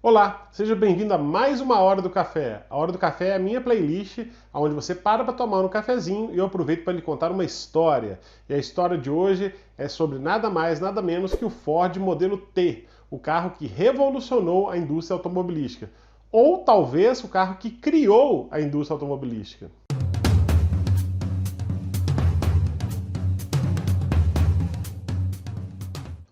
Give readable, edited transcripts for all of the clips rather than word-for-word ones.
Olá, seja bem-vindo a mais uma Hora do Café. A Hora do Café é a minha playlist, onde você para tomar um cafezinho e eu aproveito para lhe contar uma história. E a história de hoje é sobre nada mais, nada menos que o Ford modelo T, o carro que revolucionou a indústria automobilística. Ou talvez o carro que criou a indústria automobilística.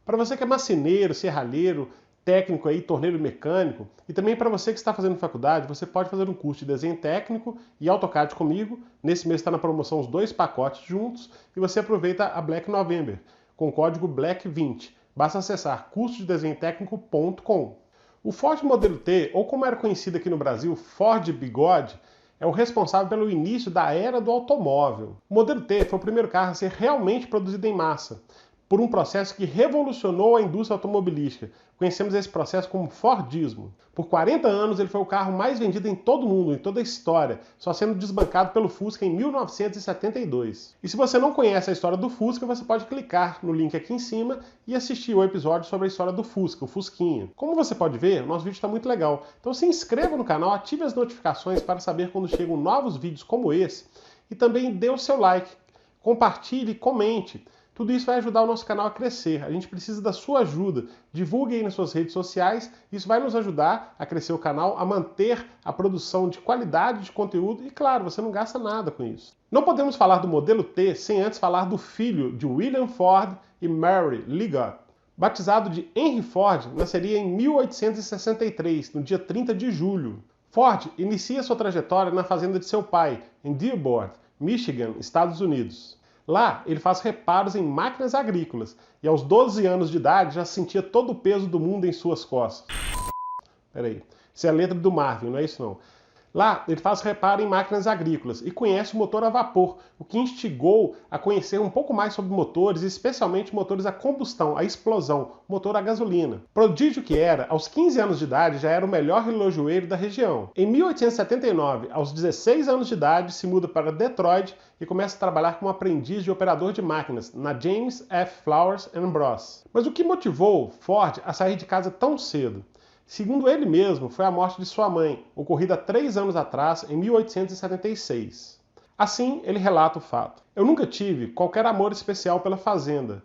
Para você que é marceneiro, serralheiro, técnico aí, torneiro mecânico, e também para você que está fazendo faculdade, você pode fazer um curso de desenho técnico e AutoCAD comigo. Nesse mês está na promoção os dois pacotes juntos e você aproveita a Black November com o código BLACK20. Basta acessar cursodedesenhotecnico.com. O Ford Modelo T, ou como era conhecido aqui no Brasil, Ford Bigode, é o responsável pelo início da era do automóvel. O Modelo T foi o primeiro carro a ser realmente produzido em massa, por um processo que revolucionou a indústria automobilística. Conhecemos esse processo como Fordismo. Por 40 anos ele foi o carro mais vendido em todo o mundo, em toda a história, só sendo desbancado pelo Fusca em 1972. E se você não conhece a história do Fusca, você pode clicar no link aqui em cima e assistir o episódio sobre a história do Fusca, o Fusquinha. Como você pode ver, o nosso vídeo está muito legal. Então se inscreva no canal, ative as notificações para saber quando chegam novos vídeos como esse e também dê o seu like, compartilhe, comente. Tudo isso vai ajudar o nosso canal a crescer. A gente precisa da sua ajuda. Divulgue aí nas suas redes sociais. Isso vai nos ajudar a crescer o canal, a manter a produção de qualidade de conteúdo e, claro, você não gasta nada com isso. Não podemos falar do modelo T sem antes falar do filho de William Ford e Mary Liggott. Batizado de Henry Ford, nasceria em 1863, no dia 30 de julho. Ford inicia sua trajetória na fazenda de seu pai, em Dearborn, Michigan, Estados Unidos. Lá, ele faz reparos em máquinas agrícolas e aos 12 anos de idade já sentia todo o peso do mundo em suas costas. Peraí, isso é a letra do Marvin, não é isso não. Lá, ele faz reparo em máquinas agrícolas e conhece o motor a vapor, o que instigou a conhecer um pouco mais sobre motores, especialmente motores a combustão, a explosão, motor a gasolina. Prodígio que era, aos 15 anos de idade já era o melhor relojoeiro da região. Em 1879, aos 16 anos de idade, se muda para Detroit e começa a trabalhar como aprendiz de operador de máquinas na James F. Flowers & Bros. Mas o que motivou Ford a sair de casa tão cedo? Segundo ele mesmo, foi a morte de sua mãe, ocorrida 3 anos atrás, em 1876. Assim, ele relata o fato. Eu nunca tive qualquer amor especial pela fazenda.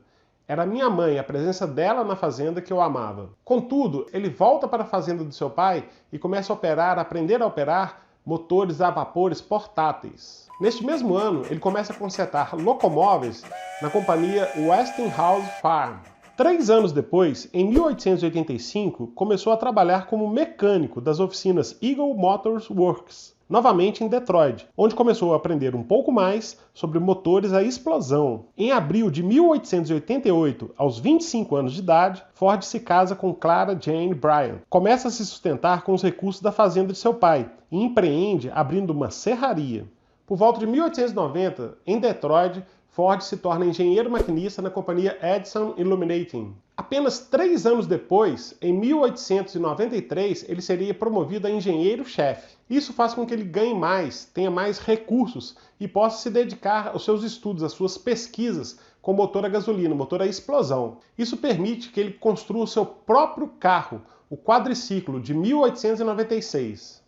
Era minha mãe, a presença dela na fazenda que eu amava. Contudo, ele volta para a fazenda do seu pai e começa a aprender a operar motores a vapores portáteis. Neste mesmo ano, ele começa a consertar locomóveis na companhia Westinghouse Farm. 3 anos depois, em 1885, começou a trabalhar como mecânico das oficinas Eagle Motors Works, novamente em Detroit, onde começou a aprender um pouco mais sobre motores a explosão. Em abril de 1888, aos 25 anos de idade, Ford se casa com Clara Jane Bryan. Começa a se sustentar com os recursos da fazenda de seu pai e empreende abrindo uma serraria. Por volta de 1890, em Detroit, Ford se torna engenheiro maquinista na companhia Edison Illuminating. Apenas 3 anos depois, em 1893, ele seria promovido a engenheiro-chefe. Isso faz com que ele ganhe mais, tenha mais recursos e possa se dedicar aos seus estudos, às suas pesquisas com motor a gasolina, motor a explosão. Isso permite que ele construa o seu próprio carro, o quadriciclo, de 1896.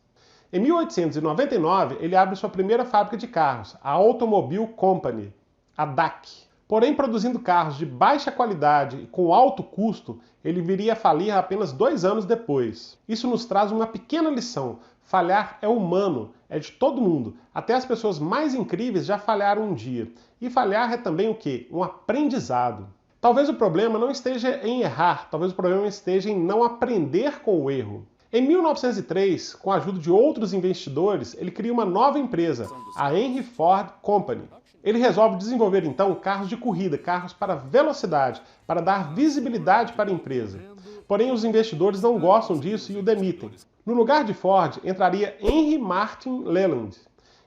Em 1899, ele abre sua primeira fábrica de carros, a Automobile Company, a DAC. Porém, produzindo carros de baixa qualidade e com alto custo, ele viria a falir apenas 2 anos depois. Isso nos traz uma pequena lição. Falhar é humano, é de todo mundo. Até as pessoas mais incríveis já falharam um dia. E falhar é também o quê? Um aprendizado. Talvez o problema não esteja em errar, talvez o problema esteja em não aprender com o erro. Em 1903, com a ajuda de outros investidores, ele cria uma nova empresa, a Henry Ford Company. Ele resolve desenvolver então carros de corrida, carros para velocidade, para dar visibilidade para a empresa. Porém, os investidores não gostam disso e o demitem. No lugar de Ford, entraria Henry Martin Leland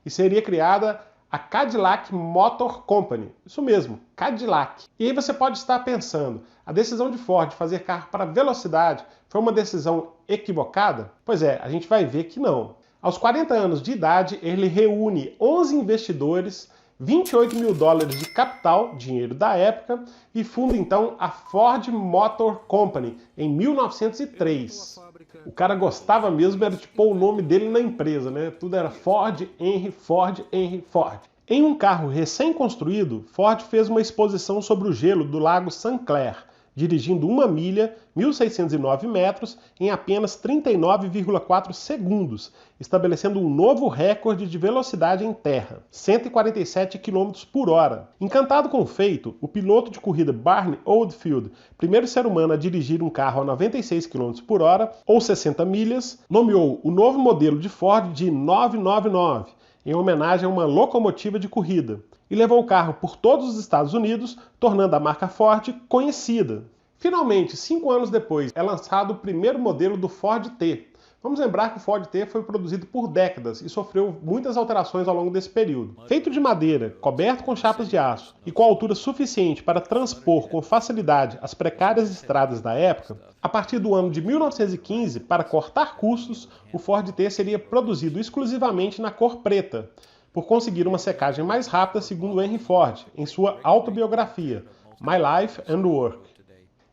e seria criada a Cadillac Motor Company. Isso mesmo, Cadillac. E aí você pode estar pensando, a decisão de Ford de fazer carro para velocidade foi uma decisão equivocada? Pois é, a gente vai ver que não. Aos 40 anos de idade, ele reúne 11 investidores 28 mil dólares de capital, dinheiro da época, e funda então a Ford Motor Company em 1903. O cara gostava mesmo, era de pôr o nome dele na empresa, né? Tudo era Ford, Henry, Ford, Henry, Ford. Em um carro recém-construído, Ford fez uma exposição sobre o gelo do Lago St. Clair, dirigindo 1 milha, 1.609 metros, em apenas 39,4 segundos, estabelecendo um novo recorde de velocidade em terra, 147 km por hora. Encantado com o feito, o piloto de corrida Barney Oldfield, primeiro ser humano a dirigir um carro a 96 km por hora, ou 60 milhas, nomeou o novo modelo de Ford de 999, em homenagem a uma locomotiva de corrida, e levou o carro por todos os Estados Unidos, tornando a marca Ford conhecida. Finalmente, 5 anos depois, é lançado o primeiro modelo do Ford T. Vamos lembrar que o Ford T foi produzido por décadas e sofreu muitas alterações ao longo desse período. Feito de madeira, coberto com chapas de aço e com altura suficiente para transpor com facilidade as precárias estradas da época, a partir do ano de 1915, para cortar custos, o Ford T seria produzido exclusivamente na cor preta, por conseguir uma secagem mais rápida, segundo Henry Ford, em sua autobiografia, My Life and Work.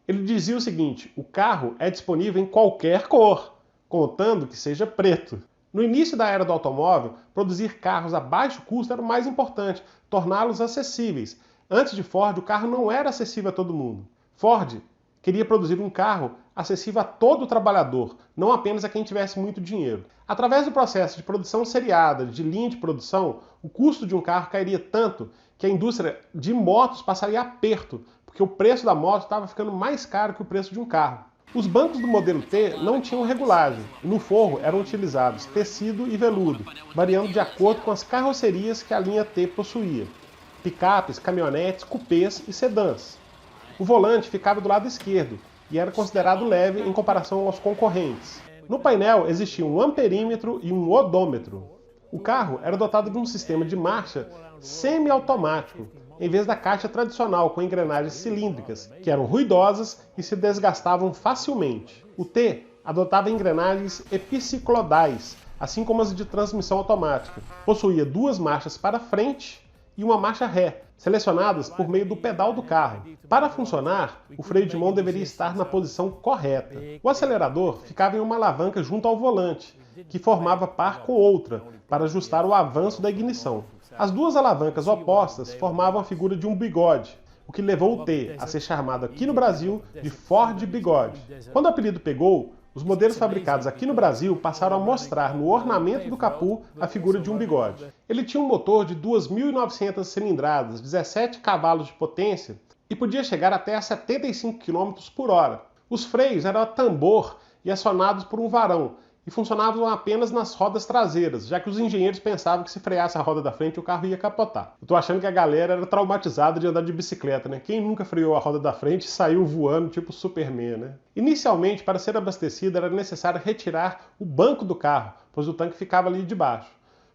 Ele dizia o seguinte: o carro é disponível em qualquer cor, contando que seja preto. No início da era do automóvel, produzir carros a baixo custo era o mais importante, torná-los acessíveis. Antes de Ford, o carro não era acessível a todo mundo. Ford queria produzir um carro acessível a todo trabalhador, não apenas a quem tivesse muito dinheiro. Através do processo de produção seriada de linha de produção, o custo de um carro cairia tanto que a indústria de motos passaria aperto, porque o preço da moto estava ficando mais caro que o preço de um carro. Os bancos do modelo T não tinham regulagem, e no forro eram utilizados tecido e veludo, variando de acordo com as carrocerias que a linha T possuía: picapes, caminhonetes, cupês e sedãs. O volante ficava do lado esquerdo e era considerado leve em comparação aos concorrentes. No painel existia um amperímetro e um odômetro. O carro era dotado de um sistema de marcha semiautomático, em vez da caixa tradicional com engrenagens cilíndricas, que eram ruidosas e se desgastavam facilmente. O T adotava engrenagens epiciclodais, assim como as de transmissão automática. Possuía 2 marchas para frente e uma marcha ré, selecionadas por meio do pedal do carro. Para funcionar, o freio de mão deveria estar na posição correta. O acelerador ficava em uma alavanca junto ao volante, que formava par com outra, para ajustar o avanço da ignição. As 2 alavancas opostas formavam a figura de um bigode, o que levou o T a ser chamado aqui no Brasil de Ford Bigode. Quando o apelido pegou, os modelos fabricados aqui no Brasil passaram a mostrar no ornamento do capô a figura de um bigode. Ele tinha um motor de 2.900 cilindradas, 17 cavalos de potência e podia chegar até a 75 km por hora. Os freios eram a tambor e acionados por um varão, e funcionavam apenas nas rodas traseiras, já que os engenheiros pensavam que se freasse a roda da frente o carro ia capotar. Eu tô achando que a galera era traumatizada de andar de bicicleta, né? Quem nunca freou a roda da frente e saiu voando tipo Superman, né? Inicialmente, para ser abastecido, era necessário retirar o banco do carro, pois o tanque ficava ali debaixo.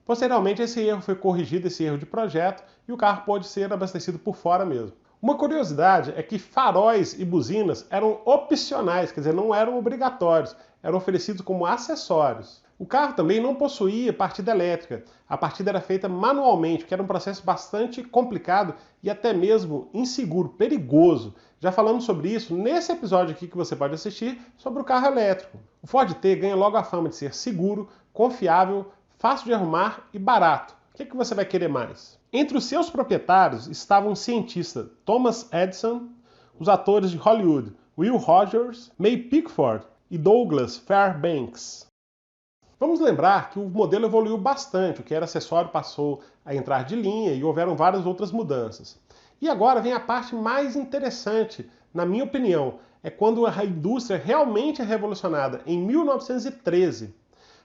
Posteriormente, esse erro foi corrigido, esse erro de projeto, e o carro pôde ser abastecido por fora mesmo. Uma curiosidade é que faróis e buzinas eram opcionais, quer dizer, não eram obrigatórios, eram oferecidos como acessórios. O carro também não possuía partida elétrica, a partida era feita manualmente, que era um processo bastante complicado e até mesmo inseguro, perigoso. Já falamos sobre isso nesse episódio aqui que você pode assistir sobre o carro elétrico. O Ford T ganha logo a fama de ser seguro, confiável, fácil de arrumar e barato. O que você vai querer mais? Entre os seus proprietários estavam o cientista Thomas Edison, os atores de Hollywood Will Rogers, May Pickford e Douglas Fairbanks. Vamos lembrar que o modelo evoluiu bastante, o que era acessório passou a entrar de linha e houveram várias outras mudanças. E agora vem a parte mais interessante, na minha opinião, é quando a indústria realmente é revolucionada, em 1913.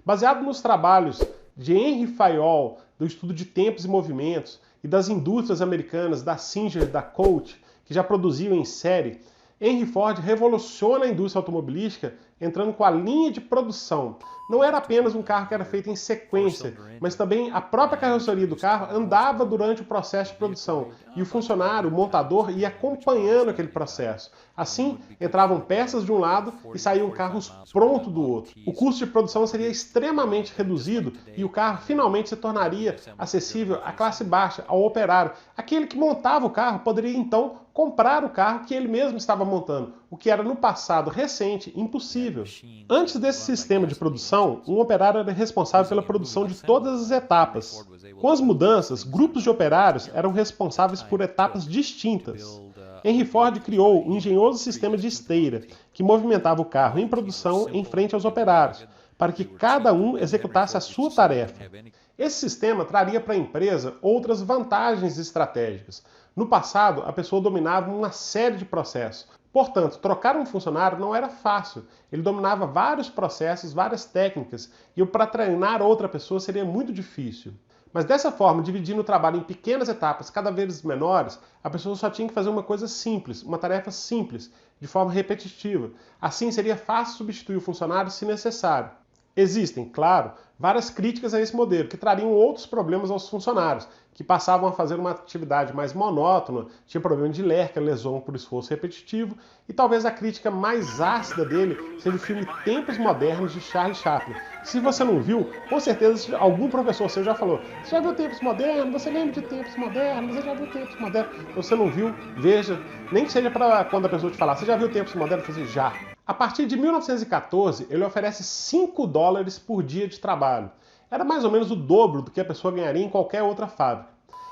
Baseado nos trabalhos de Henry Fayol, do estudo de tempos e movimentos, e das indústrias americanas da Singer e da Colt, que já produziam em série, Henry Ford revoluciona a indústria automobilística entrando com a linha de produção. Não era apenas um carro que era feito em sequência, mas também a própria carroceria do carro andava durante o processo de produção e o funcionário, o montador, ia acompanhando aquele processo. Assim, entravam peças de um lado e saíam carros prontos do outro. O custo de produção seria extremamente reduzido e o carro finalmente se tornaria acessível à classe baixa, ao operário. Aquele que montava o carro poderia então comprar o carro que ele mesmo estava montando, o que era no passado recente impossível. Antes desse sistema de produção, um operário era responsável pela produção de todas as etapas. Com as mudanças, grupos de operários eram responsáveis por etapas distintas. Henry Ford criou um engenhoso sistema de esteira, que movimentava o carro em produção em frente aos operários, para que cada um executasse a sua tarefa. Esse sistema traria para a empresa outras vantagens estratégicas. No passado, a pessoa dominava uma série de processos. Portanto, trocar um funcionário não era fácil. Ele dominava vários processos, várias técnicas, e para treinar outra pessoa seria muito difícil. Mas dessa forma, dividindo o trabalho em pequenas etapas cada vez menores, a pessoa só tinha que fazer uma coisa simples, uma tarefa simples, de forma repetitiva. Assim, seria fácil substituir o funcionário se necessário. Existem, claro, várias críticas a esse modelo, que trariam outros problemas aos funcionários, que passavam a fazer uma atividade mais monótona, tinha problema de lerca, lesão por esforço repetitivo, e talvez a crítica mais ácida dele seja o filme Tempos Modernos, de Charlie Chaplin. Se você não viu, com certeza algum professor seu já falou: você já viu Tempos Modernos? Você lembra de Tempos Modernos? Você já viu Tempos Modernos? Se você não viu, veja, nem que seja para quando a pessoa te falar: você já viu Tempos Modernos? Você já. A partir de 1914, ele oferece $5 por dia de trabalho. Era mais ou menos o dobro do que a pessoa ganharia em qualquer outra fábrica.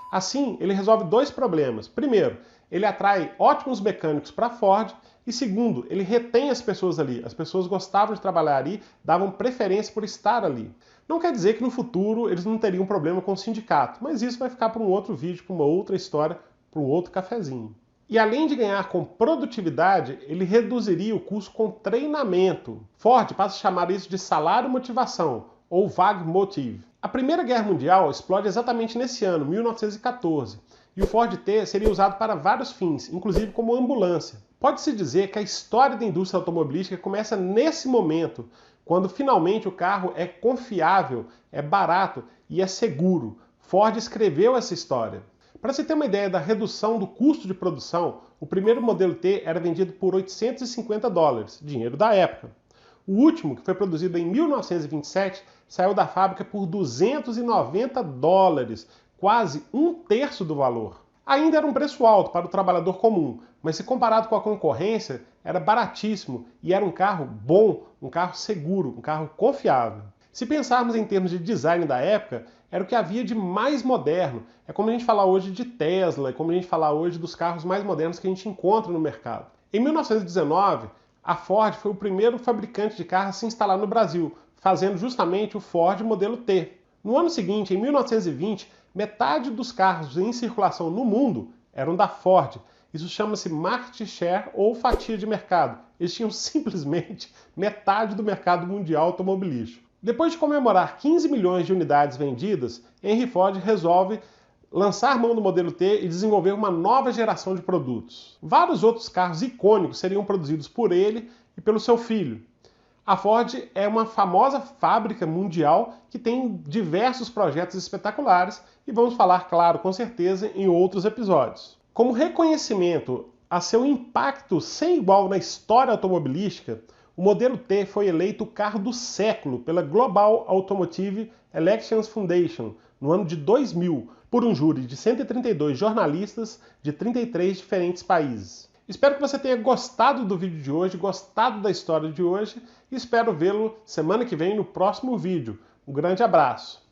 Assim, ele resolve dois problemas. Primeiro, ele atrai ótimos mecânicos para a Ford. E segundo, ele retém as pessoas ali. As pessoas gostavam de trabalhar ali, davam preferência por estar ali. Não quer dizer que no futuro eles não teriam problema com o sindicato, mas isso vai ficar para um outro vídeo, para uma outra história, para um outro cafezinho. E além de ganhar com produtividade, ele reduziria o custo com treinamento. Ford passa a chamar isso de salário-motivação, ou Wagmotiv. A Primeira Guerra Mundial explode exatamente nesse ano, 1914, e o Ford T seria usado para vários fins, inclusive como ambulância. Pode-se dizer que a história da indústria automobilística começa nesse momento, quando finalmente o carro é confiável, é barato e é seguro. Ford escreveu essa história. Para se ter uma ideia da redução do custo de produção, o primeiro modelo T era vendido por $850, dinheiro da época. O último, que foi produzido em 1927, saiu da fábrica por $290, quase um terço do valor. Ainda era um preço alto para o trabalhador comum, mas se comparado com a concorrência, era baratíssimo e era um carro bom, um carro seguro, um carro confiável. Se pensarmos em termos de design da época, era o que havia de mais moderno. É como a gente falar hoje de Tesla, é como a gente falar hoje dos carros mais modernos que a gente encontra no mercado. Em 1919, a Ford foi o primeiro fabricante de carro a se instalar no Brasil, fazendo justamente o Ford modelo T. No ano seguinte, em 1920, metade dos carros em circulação no mundo eram da Ford. Isso chama-se market share ou fatia de mercado. Eles tinham simplesmente metade do mercado mundial automobilístico. Depois de comemorar 15 milhões de unidades vendidas, Henry Ford resolve lançar mão do modelo T e desenvolver uma nova geração de produtos. Vários outros carros icônicos seriam produzidos por ele e pelo seu filho. A Ford é uma famosa fábrica mundial que tem diversos projetos espetaculares e vamos falar, claro, com certeza, em outros episódios. Como reconhecimento a seu impacto sem igual na história automobilística, o modelo T foi eleito o carro do século pela Global Automotive Elections Foundation no ano de 2000, por um júri de 132 jornalistas de 33 diferentes países. Espero que você tenha gostado do vídeo de hoje, gostado da história de hoje e espero vê-lo semana que vem no próximo vídeo. Um grande abraço!